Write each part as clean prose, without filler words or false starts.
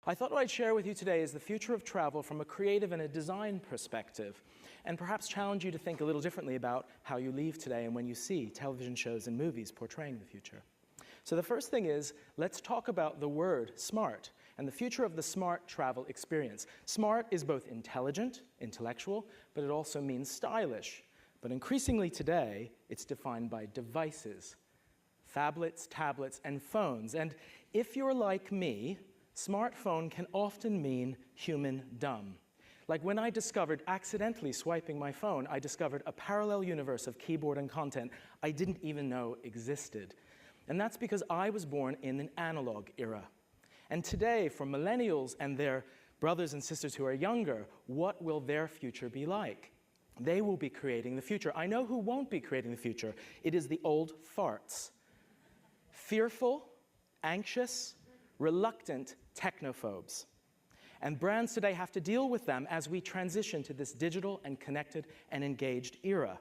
I thought what I'd share with you today is the future of travel from a creative and a design perspective, and perhaps challenge you to think a little differently about how you leave today and when you see television shows and movies portraying the future. So the first thing is, let's talk about the word smart and the future of the smart travel experience. Smart is both intelligent, intellectual, but it also means stylish. But increasingly today, it's defined by devices, phablets, tablets, and phones. And if you're like me, smartphone can often mean human dumb. Like when I discovered, accidentally swiping my phone, I discovered a parallel universe of keyboard and content I didn't even know existed. And that's because I was born in an analog era. And today, for millennials and their brothers and sisters who are younger, what will their future be like? They will be creating the future. I know who won't be creating the future. It is the old farts. Fearful, anxious, reluctant technophobes. And brands today have to deal with them as we transition to this digital and connected and engaged era.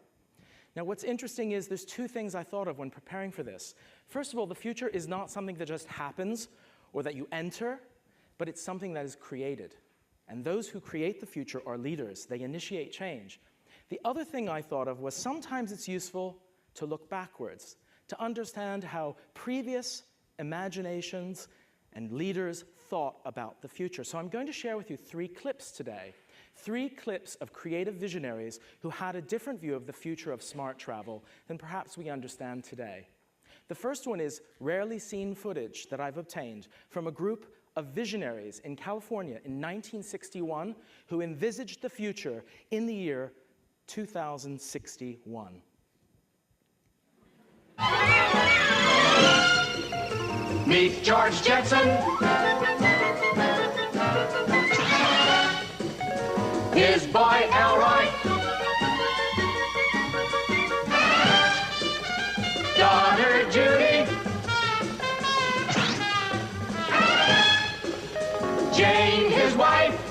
Now, what's interesting is there's two things I thought of when preparing for this. First of all, the future is not something that just happens or that you enter, but it's something that is created. And those who create the future are leaders. They initiate change. The other thing I thought of was sometimes it's useful to look backwards, to understand how previous imaginations and leaders thought about the future. So I'm going to share with you 3 clips today. 3 clips of creative visionaries who had a different view of the future of smart travel than perhaps we understand today. The first one is rarely seen footage that I've obtained from a group of visionaries in California in 1961 who envisaged the future in the year 2061. Meet George Jetson. His boy Elroy. Daughter Judy. Jane, his wife.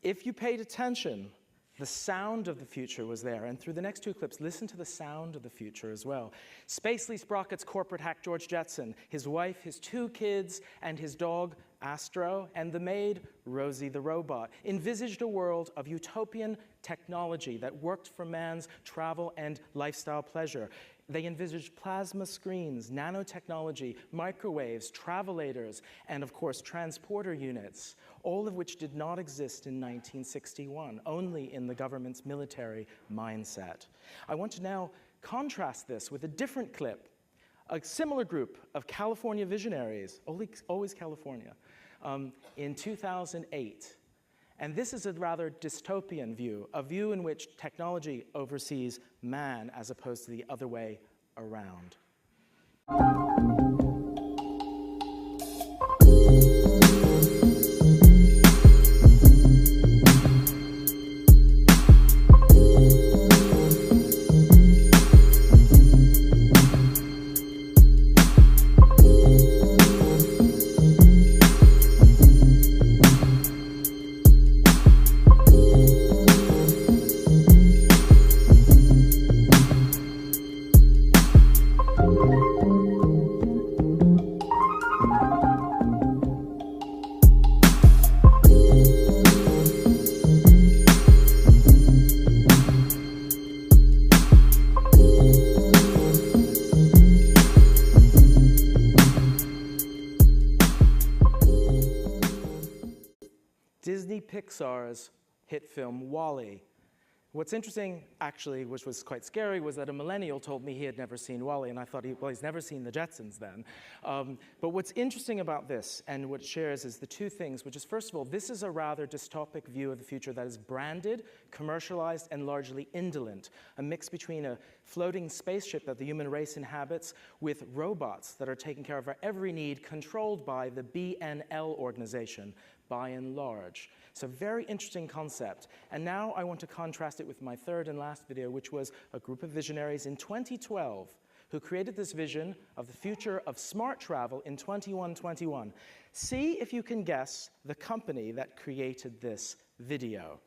If you paid attention, the sound of the future was there. And through the next 2 clips, listen to the sound of the future as well. Spacely Sprocket's corporate hack, George Jetson, his wife, his 2 kids, and his dog, Astro, and the maid, Rosie the robot, envisaged a world of utopian technology that worked for man's travel and lifestyle pleasure. They envisaged plasma screens, nanotechnology, microwaves, travelators, and of course, transporter units, all of which did not exist in 1961, only in the government's military mindset. I want to now contrast this with a different clip, a similar group of California visionaries, always California, in 2008. And this is a rather dystopian view, a view in which technology oversees man as opposed to the other way around. Pixar's hit film WALL-E. What's interesting, actually, which was quite scary, was that a millennial told me he had never seen WALL-E, and I thought, well, he's never seen the Jetsons then. But what's interesting about this, and what it shares, is the 2 things, which is, first of all, this is a rather dystopic view of the future that is branded, commercialized, and largely indolent, a mix between a floating spaceship that the human race inhabits with robots that are taking care of our every need, controlled by the BNL organization, by and large. It's a very interesting concept. And now I want to contrast it with my third and last video, which was a group of visionaries in 2012 who created this vision of the future of smart travel in 2121. See if you can guess the company that created this video.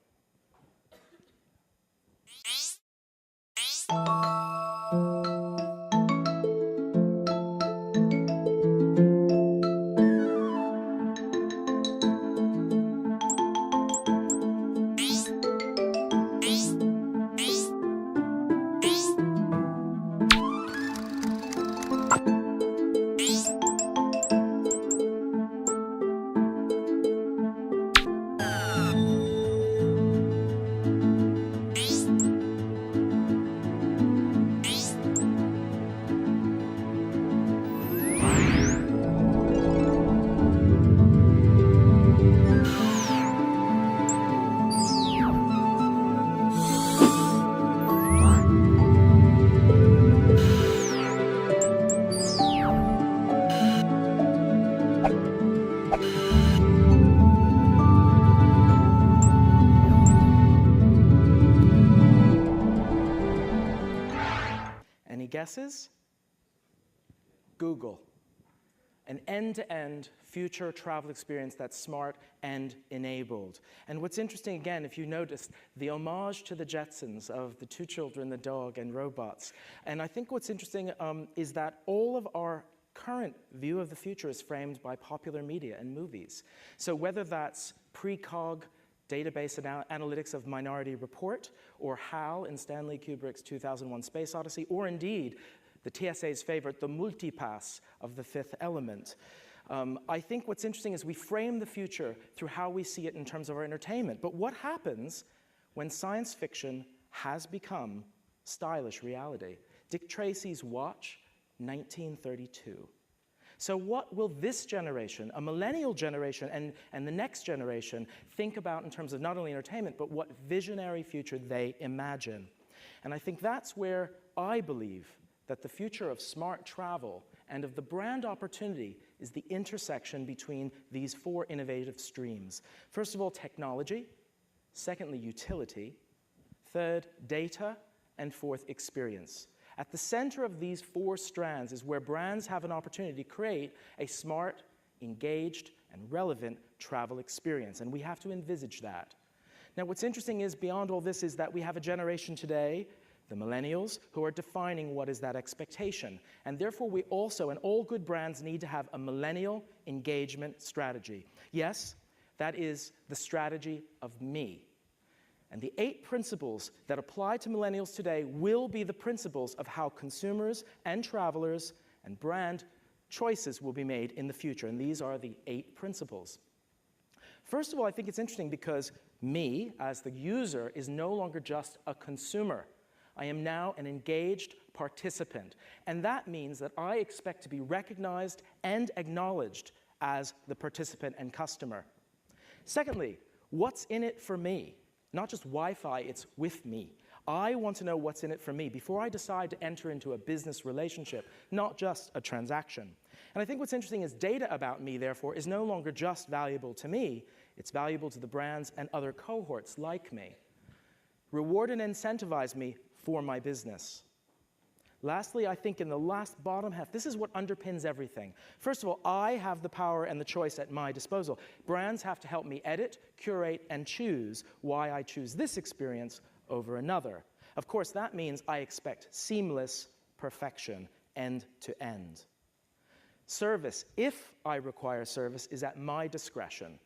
Any guesses? Google. An end-to-end future travel experience that's smart and enabled. And what's interesting, again, if you noticed, the homage to the Jetsons of the two children, the dog, and robots. And I think what's interesting is that all of our current view of the future is framed by popular media and movies. So whether that's precog database analytics of Minority Report, or HAL in Stanley Kubrick's 2001 Space Odyssey, or indeed the TSA's favorite, the multipass of The Fifth Element. I think what's interesting is we frame the future through how we see it in terms of our entertainment. But what happens when science fiction has become stylish reality? Dick Tracy's watch, 1932. So what will this generation, a millennial generation, and the next generation think about in terms of not only entertainment, but what visionary future they imagine? And I think that's where I believe that the future of smart travel and of the brand opportunity is the intersection between these four innovative streams. First of all, technology. Secondly, utility. Third, data. And fourth, experience. At the center of these four strands is where brands have an opportunity to create a smart, engaged, and relevant travel experience, and we have to envisage that. Now, what's interesting is, beyond all this, is that we have a generation today, the millennials, who are defining what is that expectation. And therefore, we also, and all good brands, need to have a millennial engagement strategy. Yes, that is the strategy of me. And the 8 principles that apply to millennials today will be the principles of how consumers and travelers and brand choices will be made in the future. And these are the 8 principles. First of all, I think it's interesting because me, as the user, is no longer just a consumer. I am now an engaged participant. And that means that I expect to be recognized and acknowledged as the participant and customer. Secondly, what's in it for me? Not just Wi-Fi, it's with me. I want to know what's in it for me before I decide to enter into a business relationship, not just a transaction. And I think what's interesting is data about me, therefore, is no longer just valuable to me, it's valuable to the brands and other cohorts like me. Reward and incentivize me for my business. Lastly, I think in the last bottom half, this is what underpins everything. First of all, I have the power and the choice at my disposal. Brands have to help me edit, curate, and choose why I choose this experience over another. Of course, that means I expect seamless perfection, end to end. Service, if I require service, is at my discretion.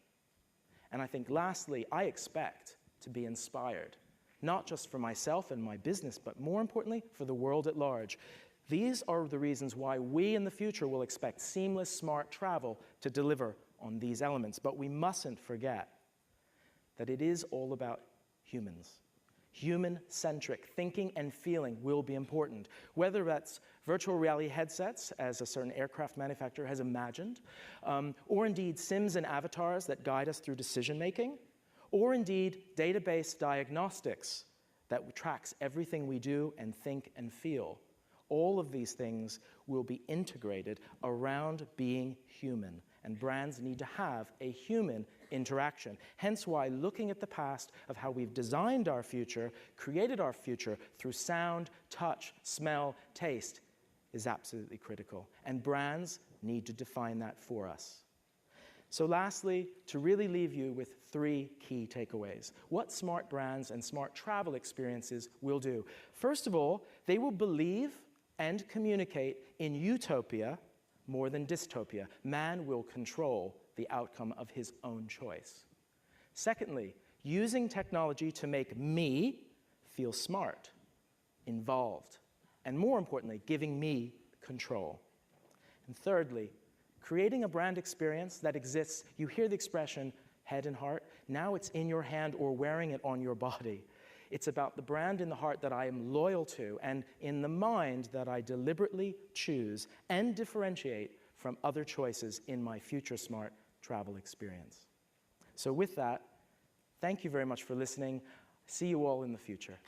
And I think lastly, I expect to be inspired. Not just for myself and my business, but more importantly, for the world at large. These are the reasons why we in the future will expect seamless, smart travel to deliver on these elements. But we mustn't forget that it is all about humans. Human-centric thinking and feeling will be important. Whether that's virtual reality headsets, as a certain aircraft manufacturer has imagined, or indeed Sims and avatars that guide us through decision-making, or indeed database diagnostics that tracks everything we do and think and feel. All of these things will be integrated around being human, and brands need to have a human interaction. Hence why looking at the past of how we've designed our future, created our future through sound, touch, smell, taste, is absolutely critical, and brands need to define that for us. So lastly, to really leave you with 3 key takeaways. What smart brands and smart travel experiences will do. First of all, they will believe and communicate in utopia more than dystopia. Man will control the outcome of his own choice. Secondly, using technology to make me feel smart, involved, and more importantly, giving me control. And thirdly, creating a brand experience that exists, you hear the expression, head and heart, now it's in your hand or wearing it on your body. It's about the brand in the heart that I am loyal to and in the mind that I deliberately choose and differentiate from other choices in my future smart travel experience. So with that, thank you very much for listening. See you all in the future.